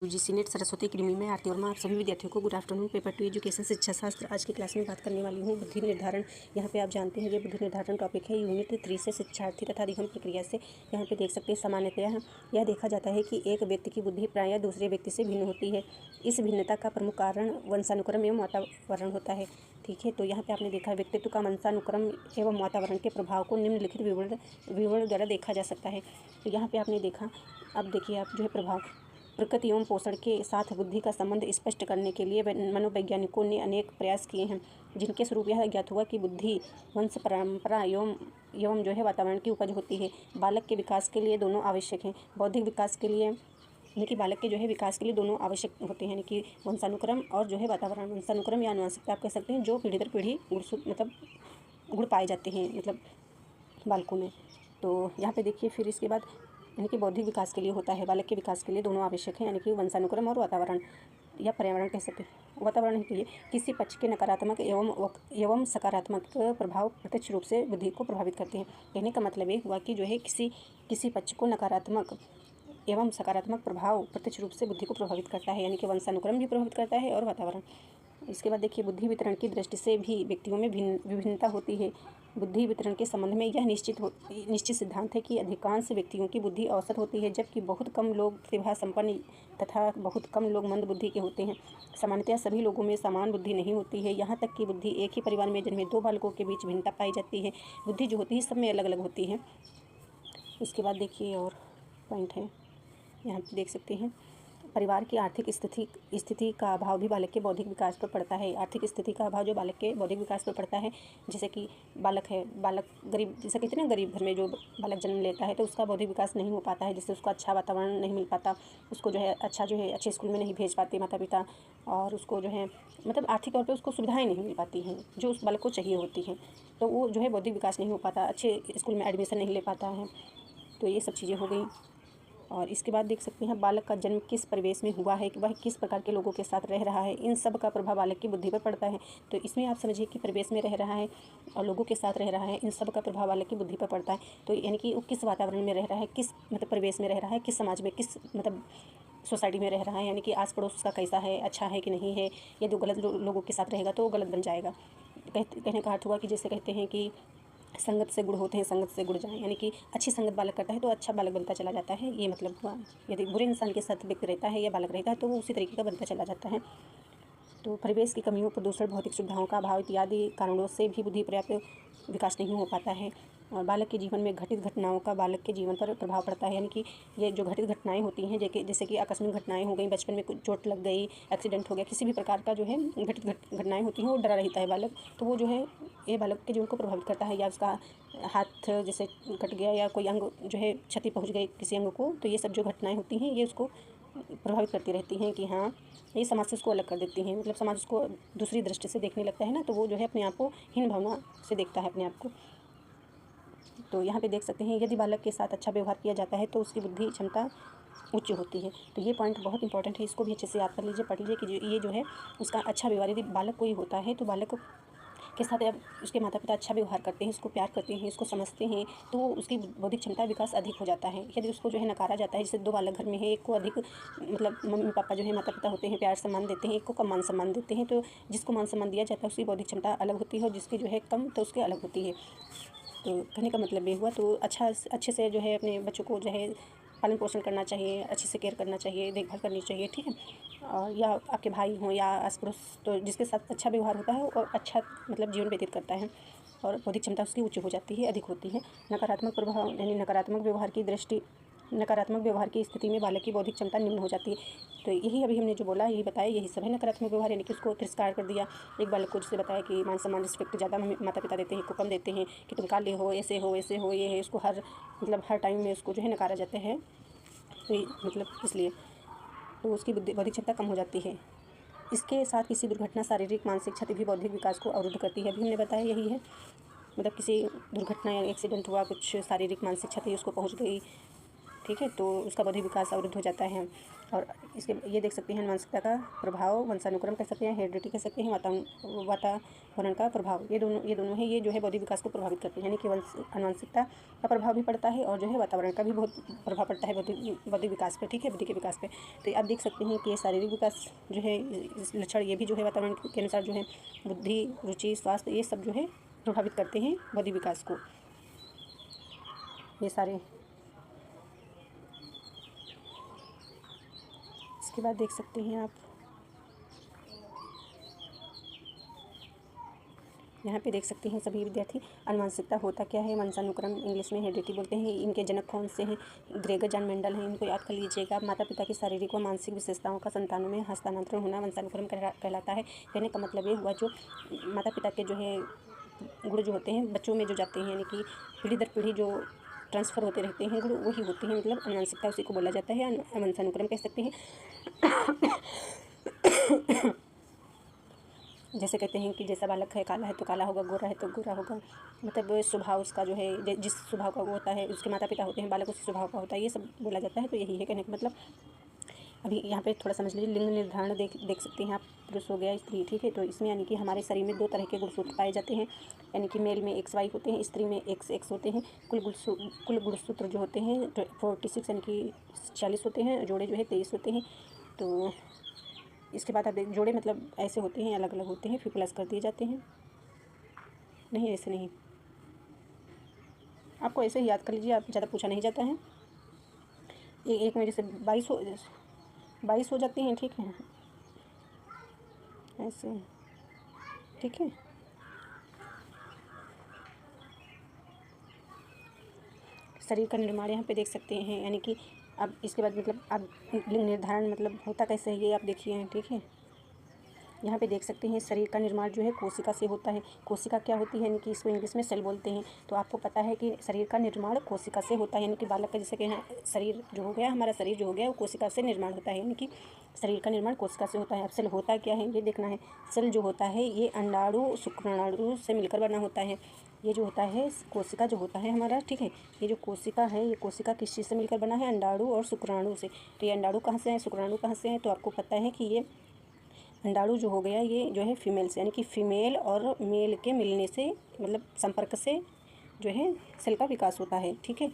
UGC net Saraswati academy में आरती वर्मा आप सभी विद्यार्थियों को गुड आफ्टरनून। पेपर 2 एजुकेशन शिक्षा शास्त्र आज की क्लास में बात करने वाली हूँ बुद्धि निर्धारण। यहाँ पे आप जानते हैं ये बुद्धि निर्धारण टॉपिक है यूनिट 3 से शिक्षार्थी तथा अधिगम प्रक्रिया से। यहाँ पे देख सकते हैं सामान्यतः यह देखा जाता है कि एक व्यक्ति की बुद्धि प्रायः दूसरे व्यक्ति से भिन्न होती है। इस भिन्नता का प्रमुख कारण वंशानुक्रम एवं वातावरण होता है। ठीक है, तो यहाँ पे आपने देखा व्यक्तित्व का वंशानुक्रम एवं वातावरण के प्रभाव को निम्नलिखित विवरण द्वारा देखा जा सकता है। तो यहाँ पे आपने देखा, अब देखिए आप जो है प्रभाव प्रकृति एवं पोषण के साथ बुद्धि का संबंध स्पष्ट करने के लिए मनोवैज्ञानिकों ने अनेक प्रयास किए हैं, जिनके स्वरूप यह ज्ञात हुआ कि बुद्धि वंश परंपरा एवं जो है वातावरण की उपज होती है। बालक के विकास के लिए दोनों आवश्यक हैं। बौद्धिक विकास के लिए यानी कि बालक के जो है विकास के लिए दोनों आवश्यक होते हैं, यानी कि वंशानुक्रम और जो है वातावरण। वंशानुक्रम या आनुवंशिकता आप कह सकते हैं, जो पीढ़ी दर पीढ़ी गुण पाए जाते हैं मतलब बालकों में। तो यहाँ पे देखिए फिर इसके बाद यानी कि बौद्धिक विकास के लिए होता है, बालक के विकास के लिए दोनों आवश्यक हैं, यानी कि वंशानुक्रम और वातावरण या पर्यावरण कह सकते हैं। वातावरण के लिए किसी पक्ष के नकारात्मक एवं सकारात्मक प्रभाव प्रत्यक्ष रूप से बुद्धि को प्रभावित करते हैं। कहने का मतलब ये हुआ कि जो है किसी पक्ष को नकारात्मक एवं सकारात्मक प्रभाव प्रत्यक्ष रूप से बुद्धि को प्रभावित करता है, यानी कि वंशानुक्रम भी प्रभावित करता है और वातावरण। इसके बाद देखिए बुद्धि वितरण की दृष्टि से भी व्यक्तियों में विभिन्नता होती है। बुद्धि वितरण के संबंध में यह निश्चित सिद्धांत है कि अधिकांश व्यक्तियों की बुद्धि औसत होती है, जबकि बहुत कम लोग प्रतिभा संपन्न तथा बहुत कम लोग मंद बुद्धि के होते हैं। सामान्यतः सभी लोगों में समान बुद्धि नहीं होती है। यहाँ तक कि बुद्धि एक ही परिवार में जन्मे दो बालकों के बीच भिन्नता पाई जाती है। बुद्धि जो होती है सब में अलग अलग होती है। इसके बाद देखिए और पॉइंट है, यहाँ पे देख सकते हैं परिवार की आर्थिक स्थिति का अभाव भी बालक के बौद्धिक विकास पर पड़ता है। आर्थिक स्थिति का अभाव जो बालक के बौद्धिक विकास पर पड़ता है, जैसे कि बालक गरीब, जैसे कहते हैं ना गरीब घर में जो बालक जन्म लेता है तो उसका बौद्धिक विकास नहीं हो पाता है, जिससे उसको अच्छा वातावरण नहीं मिल पाता, उसको जो है अच्छे स्कूल में नहीं भेज पाते माता पिता, और उसको जो है मतलब आर्थिक तौर पर उसको सुविधाएँ नहीं मिल पाती हैं जो उस बालक को चाहिए होती हैं, तो वो जो है बौद्धिक विकास नहीं हो पाता, अच्छे स्कूल में एडमिशन नहीं ले पाता है। तो ये सब चीज़ें हो गई। और इसके बाद देख सकते हैं बालक का जन्म किस परिवेश में हुआ है, कि वह किस प्रकार के लोगों के साथ रह रहा है, इन सब का प्रभाव बालक की बुद्धि पर पड़ता है। तो इसमें आप समझिए कि परिवेश में रह रहा है और लोगों के साथ रह रहा है, इन सब का प्रभाव बालक की बुद्धि पर पड़ता है। तो यानी कि वो किस वातावरण में रह रहा है, किस मतलब परिवेश में रह रहा है, किस समाज में, किस मतलब सोसाइटी में रह रहा है, यानी कि आस पड़ोस उसका कैसा है, अच्छा है कि नहीं है, यदि गलत लोगों के साथ रहेगा तो वो गलत बन जाएगा। कहने का अर्थ हुआ कि जैसे कहते हैं कि संगत से गुण होते हैं, संगत से गुण जाएं, यानी कि अच्छी संगत बालक करता है तो अच्छा बालक बनता चला जाता है, ये मतलब हुआ। यदि बुरे इंसान के साथ व्यक्ति रहता है या बालक रहता है तो वो उसी तरीके का बनता चला जाता है। तो परिवेश की कमियों, प्रदूषण, भौतिक सुविधाओं का अभाव इत्यादि कारणों से भी बुद्धि पर्याप्त विकास नहीं हो पाता है। और बालक के जीवन में घटित घटनाओं का बालक के जीवन पर प्रभाव पड़ता है, यानी कि ये जो घटित घटनाएं होती हैं, जैसे कि आकस्मिक घटनाएं हो गई, बचपन में कुछ चोट लग गई, एक्सीडेंट हो गया, किसी भी प्रकार का जो है घटित घटनाएं होती हैं, वो डरा रहता है बालक, तो वो जो है ये बालक के जीवन को प्रभावित करता है। या उसका हाथ जैसे कट गया या कोई अंग जो है क्षति पहुँच गई किसी अंग को, तो ये सब जो घटनाएँ होती हैं ये उसको प्रभावित करती रहती हैं कि हाँ ये समाज से उसको अलग कर देती हैं, मतलब समाज उसको दूसरी दृष्टि से देखने लगता है ना, तो वो जो है अपने आप को हीन भावना से देखता है अपने आप को। तो यहाँ पे देख सकते हैं यदि बालक के साथ अच्छा व्यवहार किया जाता है तो उसकी बुद्धि क्षमता उच्च होती है। तो ये पॉइंट बहुत इंपॉर्टेंट है, इसको भी अच्छे से याद कर लीजिए, पढ़ लीजिए कि ये जो है उसका अच्छा व्यवहार यदि बालक कोई होता है तो बालक के साथ अब उसके माता पिता अच्छा व्यवहार करते हैं, उसको प्यार करते हैं, उसको समझते हैं, तो उसकी बौद्धिक क्षमता विकास अधिक हो जाता है। यदि उसको जो है नकारा जाता है, जैसे दो बालक घर में है, एक को अधिक मतलब मम्मी पापा जो है माता पिता होते हैं प्यार सम्मान देते हैं, एक को कम मान सम्मान देते हैं, तो जिसको मान सम्मान दिया जाता है उसकी बौद्धिक क्षमता अलग होती है और जिसकी जो है कम तो उसकी अलग होती है। तो कहने का मतलब ये हुआ, तो अच्छे से जो है अपने बच्चों को जो है पालन पोषण करना चाहिए, अच्छे से केयर करना चाहिए, देखभाल करनी चाहिए, ठीक है। और या आपके भाई हों या आस पड़ोस, तो जिसके साथ अच्छा व्यवहार होता है और अच्छा मतलब जीवन व्यतीत करता है और बौद्धिक क्षमता उसकी उच्च हो जाती है, अधिक होती है। नकारात्मक प्रभाव यानी नकारात्मक व्यवहार की स्थिति में बालक की बौद्धिक क्षमता निम्न हो जाती है। तो यही अभी हमने जो बोला यही बताया, यही सब है नकारात्मक व्यवहार, यानी कि उसको तिरस्कार कर दिया। एक बालक को जैसे बताया कि मान सम्मान रिस्पेक्ट ज़्यादा माता पिता देते हैं, को कम देते हैं, कि तुम काले हो, ऐसे हो, ऐसे हो, ये है, उसको हर टाइम में उसको जो है नकारा जाता है, तो मतलब इसलिए तो उसकी बौद्धिक क्षमता कम हो जाती है। इसके साथ किसी दुर्घटना, शारीरिक मानसिक क्षति भी बौद्धिक विकास को अवरुद्ध करती है, अभी हमने बताया यही है। मतलब किसी दुर्घटना या एक्सीडेंट हुआ, कुछ शारीरिक मानसिक क्षति उसको पहुंच गई, ठीक है, तो उसका बौद्धिक विकास अवरुद्ध हो जाता है। और इसके ये देख सकते हैं आनुवंशिकता का प्रभाव, वंशानुक्रम कह सकते हैं, हेरिडिटी कह सकते हैं, वातावरण का प्रभाव, ये दोनों है, ये जो है बौद्धिक विकास को प्रभावित करते हैं। यानी कि आनुवंशिकता का प्रभाव भी पड़ता है और जो है वातावरण का भी बहुत प्रभाव पड़ता है बौद्धिक विकास पे, ठीक है, बुद्धि के विकास पे। तो आप देख सकते हैं कि ये शारीरिक विकास जो है लक्षण, ये भी जो है वातावरण के अनुसार जो है बुद्धि, रुचि, स्वास्थ्य, ये सब जो है प्रभावित करते हैं बौद्धिक विकास को, ये सारे। इसके बाद देख सकते हैं आप यहाँ पे देख सकते हैं सभी विद्यार्थी, आनुवंशिकता होता क्या है, वंशानुक्रम इंग्लिश में हेरिडिटी बोलते हैं। इनके जनक कौन से हैं? ग्रेगर जॉन मेंडल हैं, इनको याद कर लीजिएगा। माता पिता की शारीरिक व मानसिक विशेषताओं का संतानों में हस्तांतरण होना वंशानुक्रम कहलाता है। कहने का मतलब ये हुआ, जो माता पिता के जो है गुण जो होते हैं बच्चों में जो जाते हैं, यानी कि पीढ़ी दर पीढ़ी जो ट्रांसफ़र होते रहते हैं गुण, वही होते हैं, मतलब आनुवंशिकता उसी को बोला जाता है, वंशानुक्रम कह सकते हैं। जैसे कहते हैं कि जैसा बालक है काला है तो काला होगा, गोरा है तो गोरा होगा, मतलब स्वभाव उसका जो है जिस स्वभाव का वो होता है, उसके माता पिता होते हैं, बालक उसी स्वभाव का होता है, ये सब बोला जाता है। तो यही है कहने का मतलब। अभी यहाँ पे थोड़ा समझ लीजिए, लिंग निर्धारण देख सकते हैं आप, पुरुष हो गया, स्त्री, ठीक है। तो इसमें यानी कि हमारे शरीर में 2 तरह के गुणसूत्र पाए जाते हैं, यानी कि मेल में XY होते हैं, स्त्री में XX होते हैं। कुल गुणसूत्र जो होते हैं 46 यानी कि 40 होते हैं, जोड़े जो है 23 होते हैं। तो इसके बाद आप देख, जोड़े मतलब ऐसे होते हैं, अलग अलग होते हैं, फिर प्लस कर दिए जाते हैं। नहीं, ऐसे नहीं, आपको ऐसे ही याद कर लीजिए, आप ज़्यादा पूछा नहीं जाता है। एक में जैसे 22 हो जाते हैं, ठीक है, ऐसे, ठीक है। शरीर का निर्माण यहाँ पे देख सकते हैं, यानी कि अब इसके बाद मतलब अब लिंग निर्धारण मतलब होता कैसे है ये आप देखिए, ठीक है। यहाँ पे देख सकते हैं शरीर का निर्माण जो है कोशिका से होता है। कोशिका क्या होती है, यानी कि इसको इंग्लिश में सेल बोलते हैं। तो आपको पता है कि शरीर का निर्माण कोशिका से होता है, यानी कि बालक का जैसे कि शरीर जो हो गया, हमारा शरीर जो हो गया वो कोशिका से निर्माण होता है, यानी कि शरीर का निर्माण कोशिका से होता है। अब सेल होता क्या है ये देखना है। सेल जो होता है ये अंडाणु शुक्राणु से मिलकर बना होता है। ये जो होता है कोशिका जो होता है हमारा, ठीक है, ये जो कोशिका है, ये कोशिका किस चीज़ से मिलकर बना है? अंडाणु और शुक्राणु से। तो ये अंडाणु कहाँ से है, शुक्राणु कहाँ से है? तो आपको पता है कि ये अंडाणु जो हो गया ये जो है फीमेल से, यानी कि फीमेल और मेल के मिलने से, मतलब संपर्क से जो है सेल का विकास होता है, ठीक है।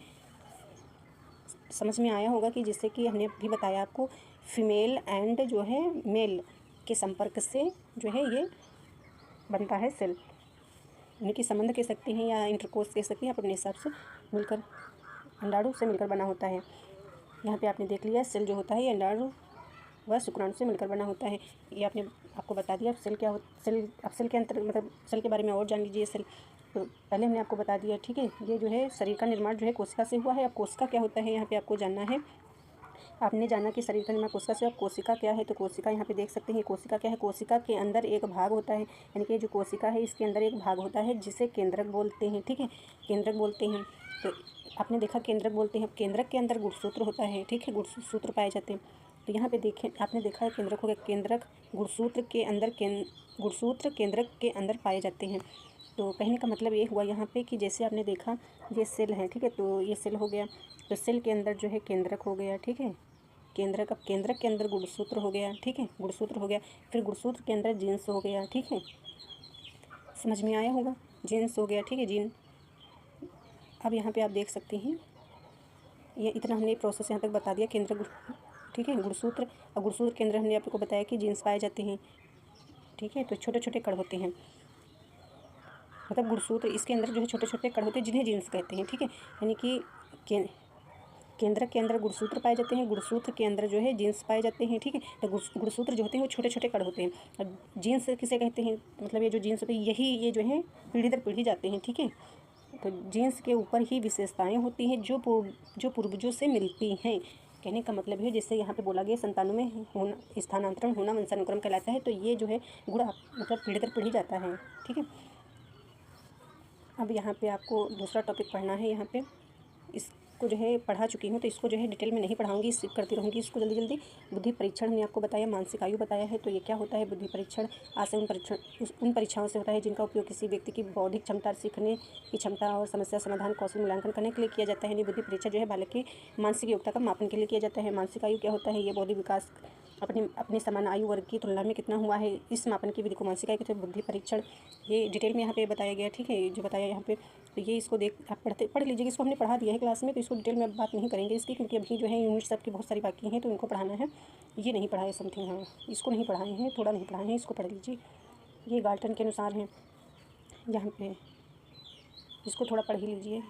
समझ में आया होगा कि जैसे कि हमने भी बताया आपको, फीमेल एंड जो है मेल के संपर्क से जो है ये बनता है सेल, यानी कि संबंध कह सकते हैं या इंटरकोर्स कह सकते हैं, आप अपने हिसाब से मिलकर अंडाणु से मिलकर बना होता है। यहाँ पे आपने देख लिया सेल जो होता है ये अंडाणु वह शुक्राणु से मिलकर बना होता है। ये आपको बता दिया। सेल क्या हो, सेल, अब सेल के अंतर मतलब सेल के बारे में और जान लीजिए। सेल तो पहले हमने आपको बता दिया, ठीक है। ये जो है शरीर का निर्माण जो है कोशिका से हुआ है। अब कोशिका क्या होता है यहाँ पे आपको जानना है। आपने जाना कि शरीर का निर्माण कोशिका से, अब कोशिका क्या है, तो कोशिका यहाँ पे देख सकते हैं कोशिका क्या है। कोशिका के अंदर एक भाग होता है, यानी कि जो कोशिका है इसके अंदर एक भाग होता है जिसे केंद्रक बोलते हैं, ठीक है, केंद्रक बोलते हैं। तो आपने देखा केंद्रक बोलते हैं। केंद्रक के अंदर गुणसूत्र होता है, ठीक है, गुणसूत्र पाए जाते हैं। तो यहाँ पे देखें, आपने देखा है केंद्रक हो गया, केंद्रक गुणसूत्र के अंदर गुणसूत्र केंद्रक के अंदर पाए जाते हैं। तो कहने का मतलब ये हुआ यहाँ पे कि जैसे आपने देखा ये सेल है, ठीक है, तो ये सेल हो गया, तो सेल के अंदर जो है केंद्रक हो गया, ठीक है, केंद्रक। अब केंद्रक के अंदर गुणसूत्र हो गया, ठीक है, गुणसूत्र हो गया, फिर गुणसूत्र के अंदर जीन्स हो गया, ठीक है, समझ में आया होगा, जीन्स हो गया, ठीक है, जीन। अब यहाँ पे आप देख सकते हैं ये इतना हमने प्रोसेस यहाँ तक बता दिया, केंद्र, ठीक है, गुणसूत्र। और गुणसूत्र के अंदर हमने आपको बताया कि जीन्स पाए जाते हैं, ठीक है। तो छोटे छोटे कण होते हैं, मतलब गुणसूत्र इसके अंदर जो है छोटे छोटे कण होते हैं जिन्हें जीन्स कहते हैं, ठीक है। यानी कि केंद्रक के अंदर गुणसूत्र पाए जाते हैं, गुणसूत्र के अंदर जो है जीन्स पाए जाते हैं, ठीक है। तो गुणसूत्र जो होते हैं वो छोटे छोटे कण होते हैं। अब जीन्स किसे कहते हैं, मतलब ये जो जीन्स होते हैं यही ये जो है पीढ़ी दर पीढ़ी जाते हैं, ठीक है। तो जीन्स के ऊपर ही विशेषताएं होती हैं जो पूर्वजों से मिलती हैं। कहने का मतलब है जैसे यहाँ पे बोला गया संतानों में होना, स्थानांतरण होना वंशानुक्रम कहलाता है। तो ये जो है गुण मतलब पीढ़ी दर पीढ़ी जाता है, ठीक है। अब यहाँ पे आपको दूसरा टॉपिक पढ़ना है। यहाँ पे इस को जो है पढ़ा चुकी हूँ, तो इसको जो है डिटेल में नहीं पढ़ाऊँगी, स्किप करती रहूँगी इसको जल्दी जल्दी। बुद्धि परीक्षण हमने आपको बताया, मानसिक आयु बताया है। तो ये क्या होता है बुद्धि परीक्षण? आज से उन परीक्षाओं से होता है जिनका उपयोग किसी व्यक्ति की बौद्धिक क्षमता, सीखने की क्षमता और समस्या समाधान कौशल मूल्यांकन करने के लिए किया जाता है। यानी बुद्धि परीक्षण जो है बालक की मानसिक योग्यता का मापन के लिए किया जाता है। मानसिक आयु क्या होता है? ये बौद्धिक विकास अपने समान आयु वर्ग की तुलना में कितना हुआ है, इस मापन की विधि को मानसिक आयु कहते हैं। बुद्धि परीक्षण ये डिटेल में यहाँ पे बताया गया, ठीक है, जो बताया यहाँ पे। तो ये इसको देख आप पढ़ लीजिएगा। इसको हमने पढ़ा दिया है क्लास में, तो इसको डिटेल में अब बात नहीं करेंगे इसकी, क्योंकि अभी जो है यूनिट सब की बहुत सारी बाकी हैं, तो इनको पढ़ाना है। ये नहीं पढ़ा है समथिंग, हाँ इसको नहीं पढ़ाए हैं, थोड़ा नहीं पढ़ाए हैं, इसको पढ़ लीजिए। ये गाल्टन के अनुसार है यहाँ पे, इसको थोड़ा पढ़ ही लीजिए।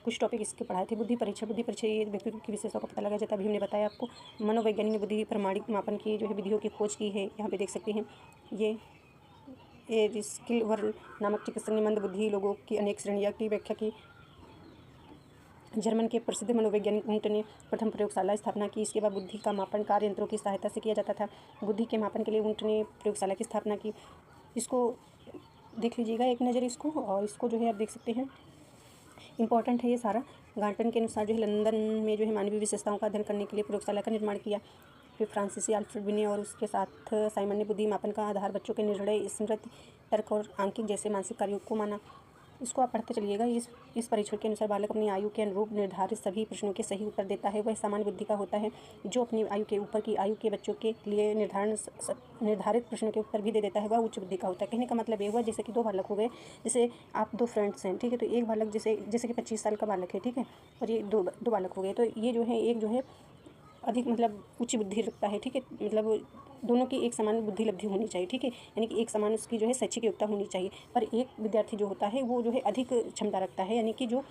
कुछ टॉपिक इसके पढ़ाए थे। बुद्धि परीक्षा ये व्यक्तित्व की विशेषताओं का पता लगाया जाता है। अभी हमने बताया आपको। मनोवैज्ञानिक ने बुद्धि प्रमाणिक मापन की जो है विधियों की खोज की है। यहाँ पे देख सकते हैं ये स्किल वर्ल्ड नामक चिकित्सक ने मंद बुद्धि लोगों की अनेक श्रेणियों की व्याख्या की। जर्मन के प्रसिद्ध मनोवैज्ञानिक वुंट ने प्रथम प्रयोगशाला स्थापना की। इसके बाद बुद्धि का मापन कार्य यंत्रों की सहायता से किया जाता था। बुद्धि के मापन के लिए वुंट ने प्रयोगशाला की स्थापना की। इसको देख लीजिएगा एक नज़र इसको, और इसको जो है आप देख सकते हैं, इंपॉर्टेंट है ये सारा। गाल्टन के अनुसार जो है लंदन में जो है मानवीय विशेषताओं का अध्ययन करने के लिए प्रयोगशाला का निर्माण किया। फिर फ्रांसीसी अल्फ्रेड बिने और उसके साथ साइमन ने बुद्धि मापन का आधार बच्चों के निर्णय, स्मृति, तर्क और आंकिक जैसे मानसिक कार्यों को माना। इसको आप पढ़ते चलिएगा। इस परीक्षण के अनुसार बालक अपनी आयु के अनुरूप निर्धारित सभी प्रश्नों के सही उत्तर देता है। वह सामान्य बुद्धि का होता है। जो अपनी आयु के ऊपर की आयु के बच्चों के लिए निर्धारित प्रश्नों के उत्तर भी दे देता है, वह उच्च बुद्धि का होता है। कहने का मतलब ये हुआ, जैसे कि दो बालक हो गए, जैसे आप दो फ्रेंड्स हैं, ठीक है, तो एक बालक जैसे कि 25 साल का बालक है, ठीक है, और ये दो बालक हो गए, तो ये जो है एक जो है अधिक मतलब उच्च बुद्धि रखता है, ठीक है, मतलब दोनों की एक समान बुद्धि लब्धि होनी चाहिए, ठीक है, यानी कि एक समान उसकी जो है शैक्षिक योग्यता होनी चाहिए। पर एक विद्यार्थी जो होता है वो जो है अधिक क्षमता रखता है, यानी कि जो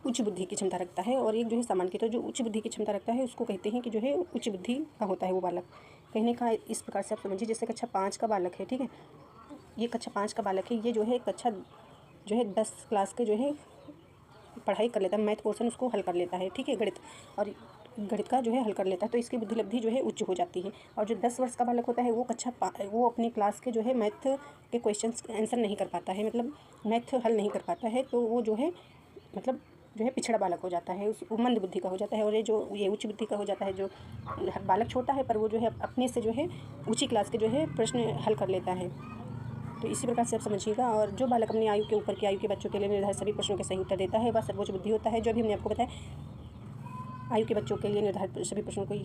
उच्च बुद्धि की क्षमता रखता है, और एक जो है समान की। तो जो उच्च बुद्धि की क्षमता रखता है उसको कहते हैं कि जो है उच्च बुद्धि का होता है वो बालक। कहने का इस प्रकार से आप समझिए, जैसे कक्षा 5 का बालक है, ठीक है, ये कक्षा 5 का बालक है, ये जो है कक्षा जो है 10 क्लास के जो है पढ़ाई कर लेता है, मैथ पोर्शन उसको हल कर लेता है, ठीक है, गणित का जो है हल कर लेता है, तो इसकी बुद्धि लब्धि जो है उच्च हो जाती है। और जो 10 वर्ष का बालक होता है वो अपनी क्लास के जो है मैथ के क्वेश्चंस आंसर नहीं कर पाता है, मतलब मैथ हल नहीं कर पाता है, तो वो जो है मतलब जो है पिछड़ा बालक हो जाता है, वो मंद बुद्धि का हो जाता है। और ये उच्च बुद्धि का हो जाता है, जो बालक छोटा है पर वो जो है अपने से जो है ऊँची क्लास के जो है प्रश्न हल कर लेता है। तो इसी प्रकार से आप समझिएगा। और जो बालक अपनी आयु के ऊपर की आयु के बच्चों के लिए निर्धारित सभी प्रश्नों के सही उत्तर देता है, वह सर्वोच्च बुद्धि होता है। जो भी हमने आपको बताया, आयु के बच्चों के लिए निर्धारित सभी प्रश्नों को ही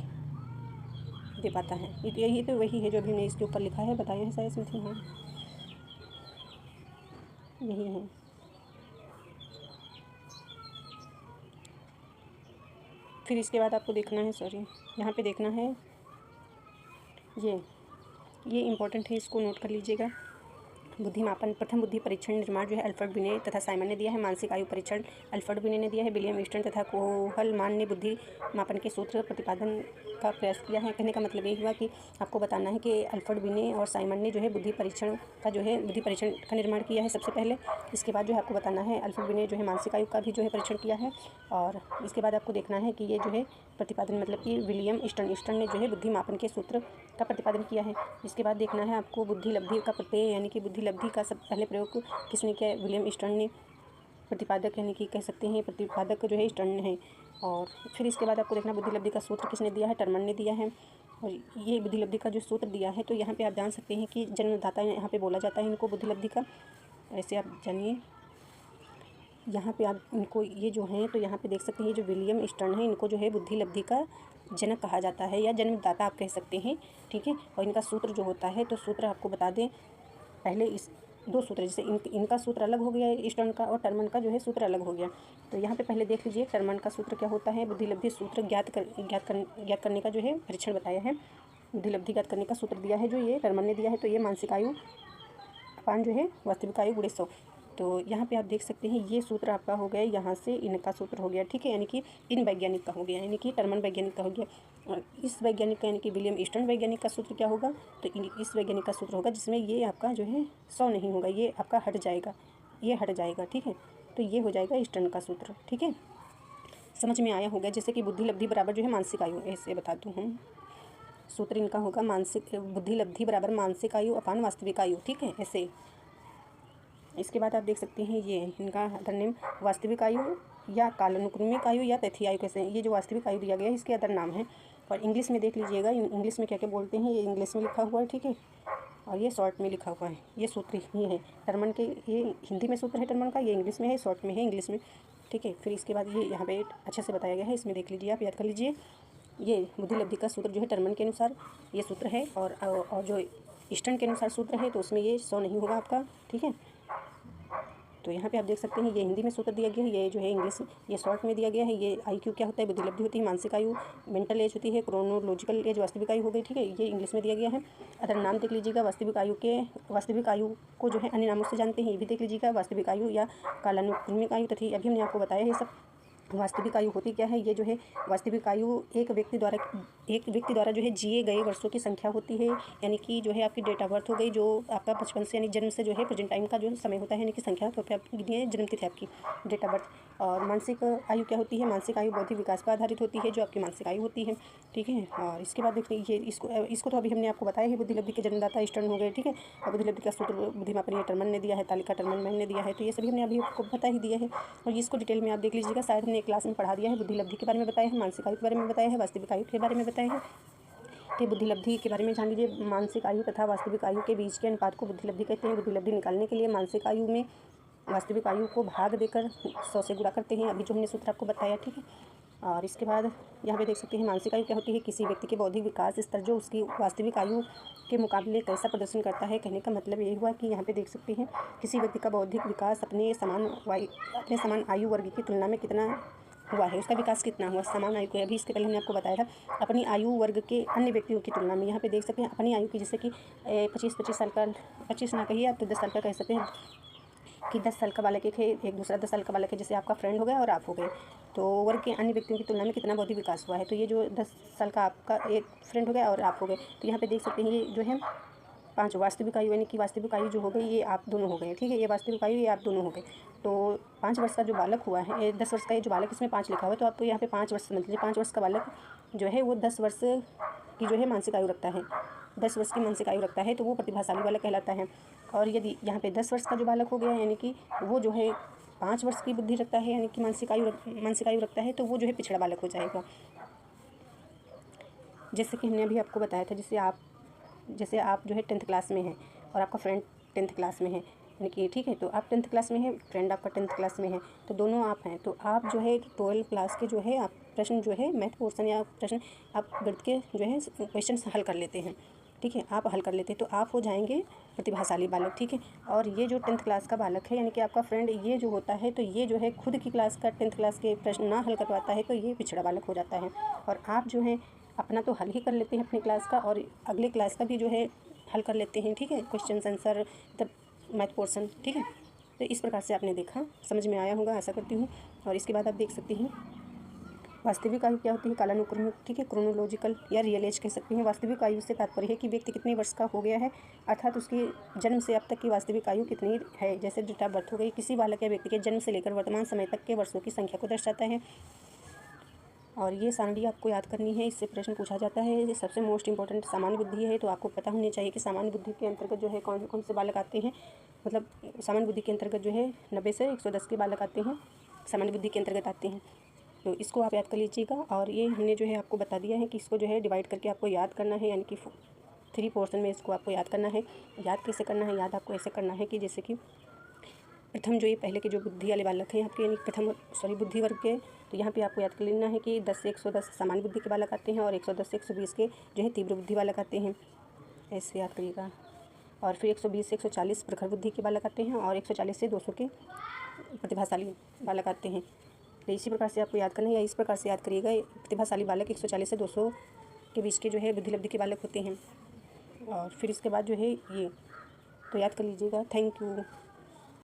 दे पाता है। ये तो वही है जो अभी हमने इसके ऊपर लिखा है, बताया है शायद समथिंग, हाँ यही है। फिर इसके बाद आपको देखना है, सॉरी यहाँ पे देखना है, ये इम्पोर्टेंट है, इसको नोट कर लीजिएगा। बुद्धि मापन, प्रथम बुद्धि परीक्षण निर्माण जो है अल्फ्रेड बिने तथा साइमन ने दिया है। मानसिक आयु परीक्षण अल्फ्रेड बिने ने दिया है। विलियम ईस्टन तथा कोहलमान ने बुद्धि मापन के सूत्र प्रतिपादन का प्रयास किया है। कहने का मतलब ये हुआ कि आपको बताना है कि अल्फ्रेड बिने और साइमन ने जो है बुद्धि परीक्षण का निर्माण किया है सबसे पहले। इसके बाद जो है आपको बताना है अल्फ्रेड बिने जो है मानसिक आयु का भी जो है परीक्षण किया है। और इसके बाद आपको देखना है कि ये जो है प्रतिपादन मतलब कि विलियम ईस्टन ने जो है बुद्धि मापन के सूत्र का प्रतिपादन किया है। इसके बाद देखना है आपको बुद्धि लब्धि का प्रत्यय, यानी कि बुद्धि लब्धि का सब पहले प्रयोग किसने किया है? विलियम ईस्टन ने। प्रतिपादक यानी कि कह सकते हैं प्रतिपादक जो है ईस्टन है। और फिर इसके बाद आपको देखना बुद्धि लब्धि का सूत्र किसने दिया है? टर्मन ने दिया है। और ये बुद्धि लब्धि का जो सूत्र दिया है, तो यहाँ पे आप जान सकते हैं कि जन्मदाता यहाँ पे बोला जाता है इनको बुद्धि लब्धि का। ऐसे आप जानिए, यहाँ पे आप इनको ये जो हैं, तो यहाँ पे देख सकते हैं ये जो विलियम ईस्टन है, इनको जो है बुद्धि लब्धि का जनक कहा जाता है, या जन्मदाता आप कह सकते हैं, ठीक है। और इनका सूत्र जो होता है, तो सूत्र आपको बता दें पहले, इस दो सूत्र, जैसे इनका सूत्र अलग हो गया ईस्टर्न का, और टर्मन का जो है सूत्र अलग हो गया। तो यहाँ पे पहले देख लीजिए टर्मन का सूत्र क्या होता है। बुद्धि लब्धि सूत्र ज्ञात करने का जो है परीक्षण बताया है। बुद्धि लब्धि ज्ञात करने का सूत्र दिया है जो ये टर्मन ने दिया है। तो ये मानसिक आयु अपान जो है वास्तविक आयु गुणे 100। तो यहाँ पे आप देख सकते हैं ये सूत्र आपका हो गया, यहाँ से इनका सूत्र हो गया, ठीक है, यानी कि इन वैज्ञानिक का हो गया, यानी कि टर्मन वैज्ञानिक का हो गया। और इस वैज्ञानिक का यानी कि विलियम ईस्टर्न वैज्ञानिक का सूत्र क्या होगा? तो इस वैज्ञानिक का सूत्र होगा जिसमें ये आपका जो है 100 नहीं होगा, ये आपका हट जाएगा, ये हट जाएगा, ठीक है। तो ये हो जाएगा ईस्टर्न का सूत्र, ठीक है, समझ में आया होगा। जैसे कि बुद्धि लब्धि बराबर जो है मानसिक आयु, ऐसे बता दूँ हम, सूत्र इनका होगा बुद्धि लब्धि बराबर मानसिक आयु अपान वास्तविक आयु, ठीक है, ऐसे। इसके बाद आप देख सकते हैं ये इनका अदर नेम वास्तविक आयु या कालानुक्रमिक आयु या तथ्य आयु कहते हैं। ये जो वास्तविक आयु दिया गया है इसके अदर नाम है। और इंग्लिश में देख लीजिएगा, इंग्लिश में क्या क्या बोलते हैं, ये इंग्लिश में लिखा हुआ है, ठीक है, और ये शॉर्ट में लिखा हुआ है। ये सूत्र ही है टर्मन के, ये हिंदी में सूत्र है टर्मन का, ये इंग्लिश में है, शॉर्ट में है इंग्लिश में, ठीक है। फिर इसके बाद ये यहाँ पे अच्छे से बताया गया है, इसमें देख लीजिए, आप याद कर लीजिए। ये बुद्धि लब्धि का सूत्र जो है टर्मन के अनुसार ये सूत्र है, और जो ईस्टर्न के अनुसार सूत्र है तो उसमें ये 100 नहीं होगा आपका, ठीक है। तो यहाँ पे आप देख सकते हैं ये हिंदी में सूत्र दिया गया है, ये जो है इंग्लिश ये शॉर्ट में दिया गया है। ये IQ क्या होता है, बुद्धि लब्धि होती है, मानसिक आयु मेंटल एज होती है, क्रोनोलॉजिकल एज वास्तविक आयु हो गई, ठीक है, ये इंग्लिश में दिया गया है। अदर नाम देख लीजिएगा, वास्तविक आयु को जो है अन्य नामों से जानते हैं, ये भी देख लीजिएगा, वास्तविक आयु या कालानुक्रमिक आयु तथा अभी हमने आपको बताया है सब। वास्तविक आयु होती क्या है, ये जो है वास्तविक आयु एक व्यक्ति द्वारा जो है जिए गए वर्षों की संख्या होती है, यानी कि जो है आपकी डेट ऑफ बर्थ हो गई, जो आपका बचपन से यानी जन्म से जो है प्रेजेंट टाइम का जो समय होता है, यानी कि संख्या तो पे आप गिनिए जन्म तिथि आपकी, डेट ऑफ बर्थ। और मानसिक आयु क्या होती है, मानसिक आयु बौद्धिक विकास पर आधारित होती है, जो आपकी मानसिक आयु होती है, ठीक है। और इसके बाद देखिए ये इसको तो अभी हमने आपको बताया है, बुद्धि लब्धि के जन्मदाता ईस्टर्न हो गए, ठीक है। और बुद्धि लब्धि का सूत्र बुद्धिमापन ये टर्मन ने दिया है, तालिका टर्मन मैन ने दिया है, तो ये सभी हमने अभी आपको बता ही दिया है। और इसको डिटेल में आप देख लीजिएगा, शायद हमने एक क्लास में पढ़ा दिया है। बुद्धि लब्धि के बारे में बताया है, मानसिक आयु के बारे में बताया है, वास्तविक आयु के बारे में बताया है, तो बुद्धि लब्धि के बारे में जान लीजिए। मानसिक आयु तथा वास्तविक आयु के बीच के अनुपात को बुद्धि लब्धि कहते हैं। बुद्धि लब्धि निकालने के लिए मानसिक आयु में वास्तविक आयु को भाग देकर 100 से गुणा करते हैं, अभी जो हमने सूत्र आपको बताया, ठीक है। और इसके बाद यहाँ पे देख सकते हैं मानसिक आयु क्या होती है, किसी व्यक्ति के बौद्धिक विकास स्तर जो उसकी वास्तविक आयु के मुकाबले कैसा प्रदर्शन करता है। कहने का मतलब ये हुआ कि यहाँ पे देख सकते हैं किसी व्यक्ति का बौद्धिक विकास अपने समान आयु वर्ग की तुलना में कितना हुआ है, उसका विकास कितना हुआ समान आयु को। अभी इसके पहले हमने आपको बताया था अपनी आयु वर्ग के अन्य व्यक्तियों की तुलना में। यहाँ पे देख सकते हैं अपनी आयु की, जैसे कि 25 साल का, 25 ना कहिए आप तो 10 साल का कह सकते हैं कि 10 साल का बालक है, एक दूसरा 10 साल का बालक है, जैसे आपका फ्रेंड हो गया और आप हो गए, तो वर्ग के अन्य व्यक्तियों की तुलना में कितना बौद्धिक विकास हुआ है। तो ये जो 10 साल का आपका एक फ्रेंड हो गया और आप हो गए, तो यहाँ पे देख सकते हैं ये जो है 5 वास्तविक आयु, यानी कि वास्तविक आयु जो हो गई ये आप दोनों हो गए, ठीक है। ये वास्तविक आयु ये आप दोनों हो गए। तो 5 वर्ष का जो बालक हुआ है, 10 वर्ष का ये जो बालक, इसमें 5 लिखा हुआ है, तो आपको यहाँ पे 5 वर्ष समझ लीजिए। 5 वर्ष का बालक जो है वो 10 वर्ष की जो है मानसिक आयु रखता है, 10 वर्ष की मानसिक आयु रखता है, तो वो प्रतिभाशाली बालक कहलाता है। और यदि यहाँ पे 10 वर्ष का जो बालक हो गया, यानी कि वो जो है 5 वर्ष की बुद्धि रखता है, यानी कि मानसिक आयु रखता है, तो वो जो है पिछड़ा बालक हो जाएगा। जैसे कि हमने अभी आपको बताया था, जैसे आप जो है 10th क्लास में हैं और आपका फ्रेंड 10th क्लास में है, यानी कि ठीक है, तो आप 10th क्लास में हैं, फ्रेंड आपका 10th क्लास में है, तो दोनों आप हैं, तो आप जो है 12th क्लास के जो है आप प्रश्न जो है मैथ पोर्सन या प्रश्न आप गणित के जो है क्वेश्चन हल कर लेते हैं, ठीक है, आप हल कर लेते हैं, तो आप हो जाएंगे प्रतिभाशाली बालक, ठीक है। और ये जो 10th क्लास का बालक है, यानी कि आपका फ्रेंड, ये जो होता है, तो ये जो है खुद की क्लास का 10th क्लास के प्रश्न ना हल कर पाता है, तो ये पिछड़ा बालक हो जाता है। और आप जो है अपना तो हल ही कर लेते हैं अपनी क्लास का, और अगले क्लास का भी जो है हल कर लेते हैं, ठीक है, क्वेश्चन आंसर मतलब मैथ पोर्सन, ठीक है। तो इस प्रकार से आपने देखा, समझ में आया होगा आशा करती हूँ। और इसके बाद आप देख सकते हैं वास्तविक आयु क्या होती है, कालानुक्रमिक, ठीक है, क्रोनोलॉजिकल या रियल एज कह सकते हैं। वास्तविक आयु से तात्पर्य है कि व्यक्ति कितने वर्ष का हो गया है, अर्थात उसकी जन्म से अब तक की वास्तविक आयु कितनी है। जैसे डेट ऑफ बर्थ हो गई, किसी बालक या व्यक्ति के जन्म से लेकर वर्तमान समय तक के वर्षों की संख्या को दर्शाता है। और ये सारणी आपको याद करनी है, इससे प्रश्न पूछा जाता है। ये सबसे मोस्ट इंपॉर्टेंट सामान्य बुद्धि है, तो आपको पता होनी चाहिए कि सामान्य बुद्धि के अंतर्गत जो है कौन कौन से बालक आते हैं। मतलब सामान्य बुद्धि के अंतर्गत जो है 90 से 110 के बालक आते हैं, सामान्य बुद्धि के अंतर्गत आते हैं, तो इसको आप याद कर लीजिएगा। और ये हमने जो है आपको बता दिया है कि इसको जो है डिवाइड करके आपको याद करना है, यानी कि 3 पोर्शन में इसको आपको याद करना है। याद कैसे करना है, याद आपको ऐसे करना है कि जैसे कि प्रथम जो ये पहले के जो बुद्धि वाले बालक हैं आपके, यानी बुद्धि वर्ग के, तो यहाँ पे आपको याद कर लेना है कि 10 से 110 सामान्य बुद्धि के बालक आते हैं, और 110 से 120 के जो है तीव्र बुद्धि बालक आते हैं, ऐसे याद करिएगा। और फिर 120 से 140 प्रखर बुद्धि के बालक आते हैं, और 140 से 200 के प्रतिभाशाली बालक आते हैं। तो इसी प्रकार से आपको याद करना है, या इस प्रकार से याद करिएगा, प्रतिभाशाली बालक 140 से 200 के बीच के जो है बुद्धि लब्धि के बालक होते हैं। और फिर इसके बाद जो है ये तो याद कर लीजिएगा। Thank you.